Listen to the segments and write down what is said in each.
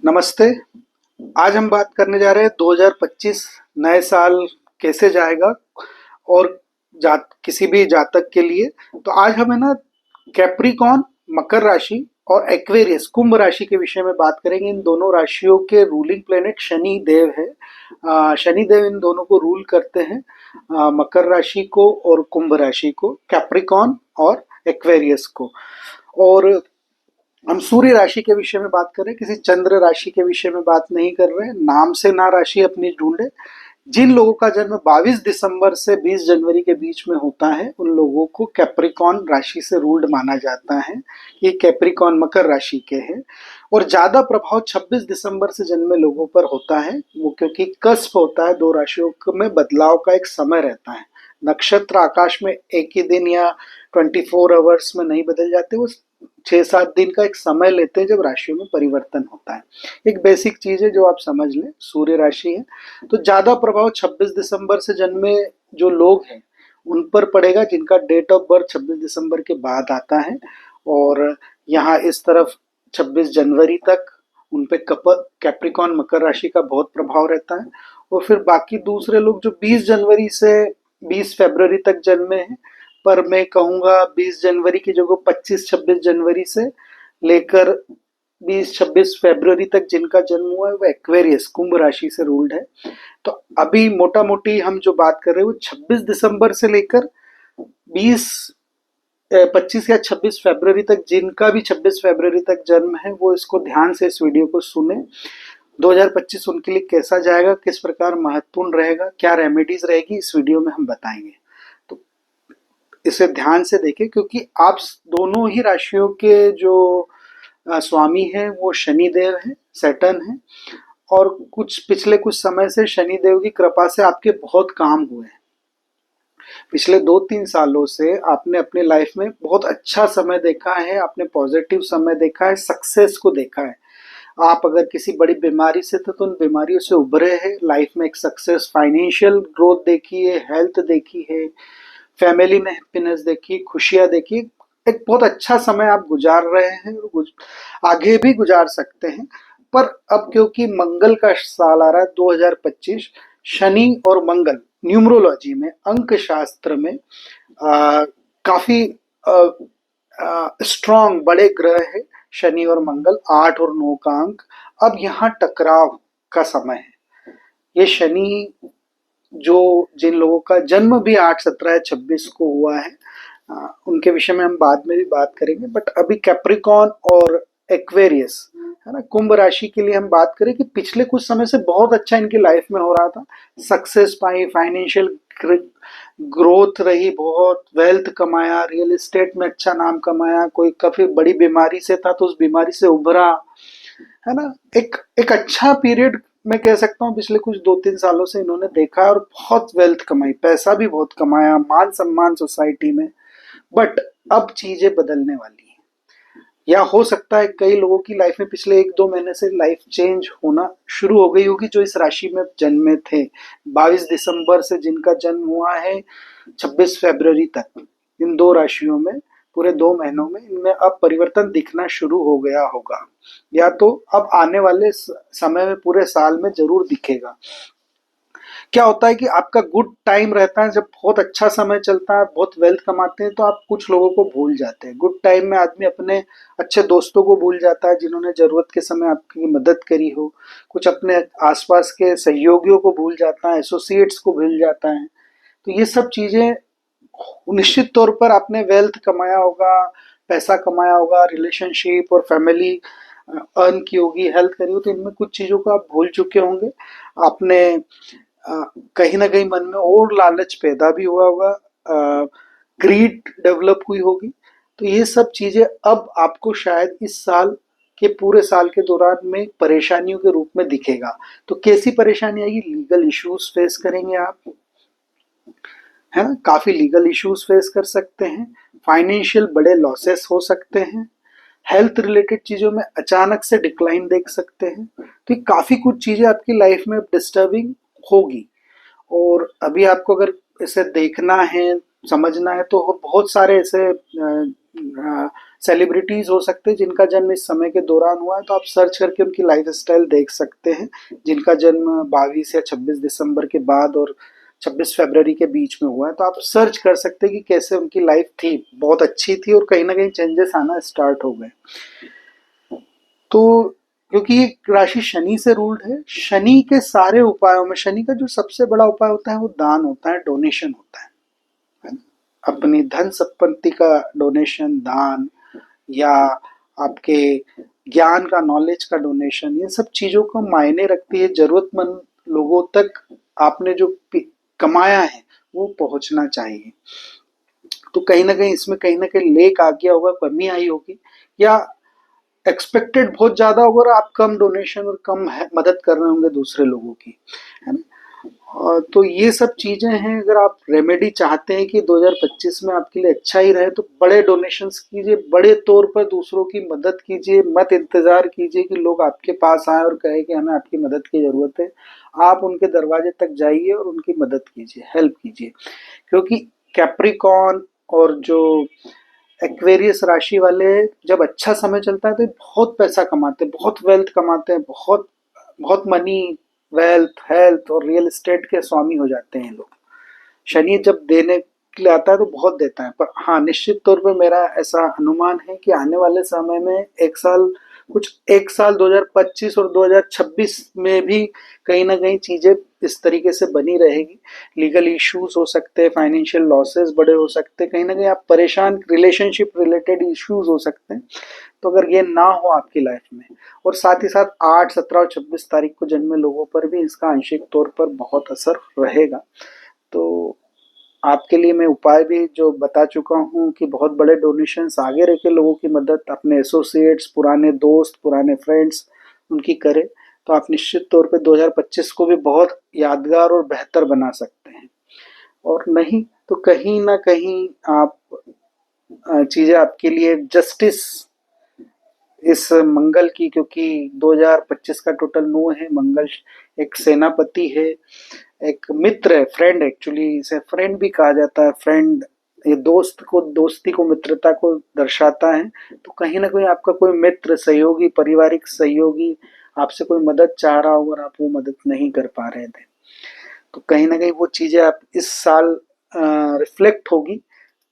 नमस्ते। आज हम बात करने जा रहे हैं 2025 नए साल कैसे जाएगा और किसी भी जातक के लिए। तो आज हमें ना कैप्रिकॉर्न मकर राशि और एक्वेरियस कुंभ राशि के विषय में बात करेंगे। इन दोनों राशियों के रूलिंग प्लेनेट शनि देव है। शनि देव इन दोनों को रूल करते हैं, मकर राशि को और कुंभ राशि को, कैप्रिकॉर्न और एक्वेरियस को। और हम सूर्य राशि के विषय में बात कर रहे हैं, किसी चंद्र राशि के विषय में बात नहीं कर रहे हैं। नाम से ना राशि अपनी ढूंढे। जिन लोगों का जन्म 22 दिसंबर से 20 जनवरी के बीच में होता है उन लोगों को कैप्रिकॉर्न राशि से रूल्ड माना जाता है। ये कैप्रिकॉर्न मकर राशि के हैं और ज्यादा प्रभाव 26 दिसंबर से जन्मे लोगों पर होता है, वो क्योंकि कस्प होता है, दो राशियों में बदलाव का एक समय रहता है। नक्षत्र आकाश में एक ही दिन या 24 आवर्स में नहीं बदल जाते, वो 6-7 दिन का एक समय लेते हैं जब राशियों में परिवर्तन होता है। एक बेसिक चीज है जो आप समझ लें, सूर्य राशि है तो ज्यादा प्रभाव 26 दिसंबर से जन्मे जो लोग हैं उन पर पड़ेगा जिनका डेट ऑफ बर्थ 26 दिसंबर के बाद आता है। और यहाँ इस तरफ 26 जनवरी तक उन पे कैप्रिकॉर्न मकर राशि का बहुत प्रभाव रहता है। और फिर बाकी दूसरे लोग जो 20 जनवरी से 20 फरवरी तक जन्मे हैं, पर मैं कहूँगा 20 जनवरी की जगह 25-26 जनवरी से लेकर 20-26 फरवरी तक जिनका जन्म हुआ है वो एक्वेरियस कुंभ राशि से रूल्ड है। तो अभी मोटा मोटी हम जो बात कर रहे हैं वो 26 दिसंबर से लेकर 25 या 26 फरवरी तक, जिनका भी 26 फरवरी तक जन्म है वो इसको ध्यान से इस वीडियो को सुने। 2025 उनके लिए कैसा जाएगा, किस प्रकार महत्वपूर्ण रहेगा, क्या रेमेडीज रहेगी, इस वीडियो में हम बताएंगे। तो इसे ध्यान से देखें क्योंकि आप दोनों ही राशियों के जो स्वामी हैं वो शनि देव हैं, सैटर्न हैं। और पिछले कुछ समय से शनि देव की कृपा से आपके बहुत काम हुए हैं। पिछले 2-3 सालों से आपने अपने लाइफ में बहुत अच्छा समय देखा है, आपने पॉजिटिव समय देखा है, सक्सेस को देखा है। आप अगर किसी बड़ी बीमारी से थे तो उन बीमारियों से उभरे हैं, लाइफ में एक सक्सेस, फाइनेंशियल ग्रोथ देखी है, हेल्थ देखी है, फैमिली में हैप्पीनेस देखी, खुशियां देखी। एक बहुत अच्छा समय आप गुजार रहे हैं और आगे भी गुजार सकते हैं। पर अब क्योंकि मंगल का साल आ रहा है 2025, शनि और मंगल न्यूमरोलॉजी में, अंक शास्त्र में काफी स्ट्रॉन्ग बड़े ग्रह है। शनि और मंगल 8 और 9 का अंक, अब यहाँ टकराव का समय है। ये शनि जो जिन लोगों का जन्म भी 8, 17 या 26 को हुआ है उनके विषय में हम बाद में भी बात करेंगे। बट अभी कैप्रिकॉर्न और एक्वेरियस है ना, कुंभ राशि के लिए हम बात करें कि पिछले कुछ समय से बहुत अच्छा इनकी लाइफ में हो रहा था। सक्सेस पाई, फाइनेंशियल ग्रोथ रही, बहुत वेल्थ कमाया, रियल एस्टेट में अच्छा नाम कमाया, कोई काफी बड़ी बीमारी से था तो उस बीमारी से उभरा, है ना। एक अच्छा पीरियड मैं कह सकता हूँ पिछले कुछ 2-3 सालों से इन्होंने देखा है और बहुत वेल्थ कमाई, पैसा भी बहुत कमाया, मान सम्मान सोसाइटी में। बट अब चीजें बदलने वाली हैं, या हो सकता है कई लोगों की लाइफ में पिछले 1-2 महीने से लाइफ चेंज होना शुरू हो गई होगी जो इस राशि में जन्मे थे। 22 दिसंबर से जिनका जन्म हुआ है 26 फरवरी तक, इन दो राशियों में पूरे 2 महीनों में इनमें अब परिवर्तन दिखना शुरू हो गया होगा, या तो अब आने वाले समय में पूरे साल में जरूर दिखेगा। क्या होता है कि आपका गुड टाइम रहता है, जब बहुत अच्छा समय चलता है, बहुत वेल्थ कमाते हैं तो आप कुछ लोगों को भूल जाते हैं। गुड टाइम में आदमी अपने अच्छे दोस्तों को भूल जाता है जिन्होंने जरूरत के समय आपकी मदद करी हो, कुछ अपने आसपास के सहयोगियों को भूल जाता है, एसोसिएट्स को भूल जाता है। तो ये सब चीजें, निश्चित तौर पर आपने वेल्थ कमाया होगा, पैसा कमाया होगा, रिलेशनशिप और फैमिली अर्न की होगी, हेल्थ करी हो, तो इनमें कुछ चीजों को आप भूल चुके होंगे। आपने कहीं ना कहीं मन में और लालच पैदा भी हुआ होगा, ग्रीड डेवलप हुई होगी। तो ये सब चीजें अब आपको शायद इस साल के पूरे साल के दौरान में परेशानियों के रूप में दिखेगा। तो कैसी परेशानी आएगी, लीगल इश्यूज फेस करेंगे आप, है ना, काफी लीगल इश्यूज फेस कर सकते हैं, फाइनेंशियल बड़े लॉसेस हो सकते हैं, हेल्थ रिलेटेड चीजों में अचानक से डिक्लाइन देख सकते हैं। तो ये काफी कुछ चीजें आपकी लाइफ में डिस्टर्बिंग होगी। और अभी आपको अगर इसे देखना है, समझना है, तो बहुत सारे ऐसे सेलिब्रिटीज हो सकते हैं जिनका जन्म इस समय के दौरान हुआ है, तो आप सर्च करके उनकी लाइफ स्टाइल देख सकते हैं। जिनका जन्म 22 या 26 दिसंबर के बाद और 26 फरवरी के बीच में हुआ है, तो आप सर्च कर सकते हैं कि कैसे उनकी लाइफ थी। बहुत अच्छी थी और कहीं ना कहीं चेंजेस आना स्टार्ट हो गए। तो क्योंकि ये राशि शनि से रूल्ड है, शनि के सारे उपायों में शनि का जो सबसे बड़ा उपाय होता है वो दान होता है, डोनेशन होता है ना? अपनी धन संपत्ति का डोनेशन, दान, या आपके ज्ञान का, नॉलेज का डोनेशन, ये सब चीजों को मायने रखती है। जरूरतमंद लोगों तक आपने जो कमाया है वो पहुंचना चाहिए। तो कहीं ना कहीं इसमें कहीं ना कहीं लेक आ गया होगा, कमी आई होगी, या एक्सपेक्टेड बहुत ज्यादा होगा और आप कम डोनेशन और कम मदद कर रहे होंगे दूसरे लोगों की, है ना? तो ये सब चीजें हैं। अगर आप रेमेडी चाहते हैं कि 2025 में आपके लिए अच्छा ही रहे, तो बड़े डोनेशंस कीजिए, बड़े तौर पर दूसरों की मदद कीजिए। मत इंतजार कीजिए कि लोग आपके पास आए और कहे कि हमें आपकी मदद की जरूरत है। आप उनके दरवाजे तक जाइए और उनकी मदद कीजिए, हेल्प कीजिए। क्योंकि कैप्रिकॉन और जो एक्वेरियस राशि वाले, जब अच्छा समय चलता है तो बहुत पैसा कमाते हैं, बहुत वेल्थ कमाते हैं, बहुत बहुत मनी, वेल्थ, हेल्थ और रियल एस्टेट के स्वामी हो जाते हैं लोग। शनि जब देने के लिए आता है तो बहुत देता है। पर हाँ, निश्चित तौर पे मेरा ऐसा अनुमान है कि आने वाले समय में एक साल 2025 और 2026 में भी कहीं ना कहीं चीजें इस तरीके से बनी रहेगी। लीगल इश्यूज हो सकते हैं, फाइनेंशियल लॉसेस बड़े हो सकते हैं, कहीं ना कहीं आप परेशान, रिलेशनशिप रिलेटेड इश्यूज हो सकते हैं। तो अगर ये ना हो आपकी लाइफ में, और साथ ही साथ 8, 17 और 26 तारीख को जन्मे लोगों पर भी इसका आंशिक तौर पर बहुत असर रहेगा। तो आपके लिए मैं उपाय भी जो बता चुका हूँ कि बहुत बड़े डोनेशंस आगे रह के लोगों की मदद, अपने एसोसिएट्स, पुराने दोस्त, पुराने फ्रेंड्स, उनकी करें, तो आप निश्चित तौर पे 2025 को भी बहुत यादगार और बेहतर बना सकते हैं। और नहीं तो कहीं ना कहीं आप चीजें आपके लिए जस्टिस इस मंगल की, क्योंकि 2025 का टोटल 9 है। मंगल एक सेनापति है, एक मित्र है, फ्रेंड, एक्चुअली इसे फ्रेंड भी कहा जाता है। फ्रेंड ये दोस्त को, दोस्ती को, मित्रता को दर्शाता है। तो कहीं ना कहीं आपका कोई मित्र, सहयोगी, पारिवारिक सहयोगी आपसे कोई मदद चाह रहा हो और आप वो मदद नहीं कर पा रहे थे, तो कहीं ना कहीं वो चीजें आप इस साल रिफ्लेक्ट होगी।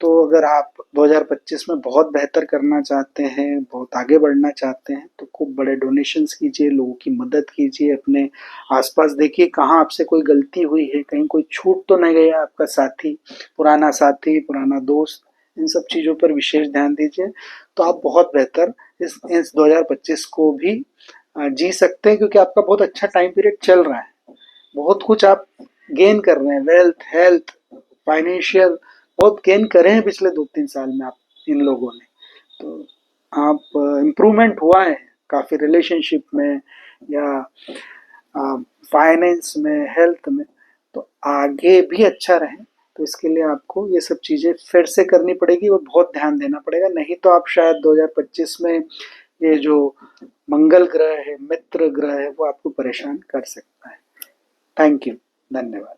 तो अगर आप 2025 में बहुत बेहतर करना चाहते हैं, बहुत आगे बढ़ना चाहते हैं, तो खूब बड़े डोनेशंस कीजिए, लोगों की मदद कीजिए, अपने आसपास देखिए कहाँ आपसे कोई गलती हुई है, कहीं कोई छूट तो नहीं गया आपका साथी, पुराना दोस्त। इन सब चीज़ों पर विशेष ध्यान दीजिए, तो आप बहुत बेहतर इस 2025 को भी जी सकते हैं, क्योंकि आपका बहुत अच्छा टाइम पीरियड चल रहा है। बहुत कुछ आप गेन कर रहे हैं, वेल्थ, हेल्थ, फाइनेंशियल, बहुत गेन करे हैं पिछले 2-3 साल में आप इन लोगों ने। तो आप इम्प्रूवमेंट हुआ है काफ़ी रिलेशनशिप में, या फाइनेंस में, हेल्थ में। तो आगे भी अच्छा रहे, तो इसके लिए आपको ये सब चीज़ें फिर से करनी पड़ेगी और बहुत ध्यान देना पड़ेगा। नहीं तो आप शायद 2025 में ये जो मंगल ग्रह है, मित्र ग्रह है, वो आपको परेशान कर सकता है। थैंक यू, धन्यवाद।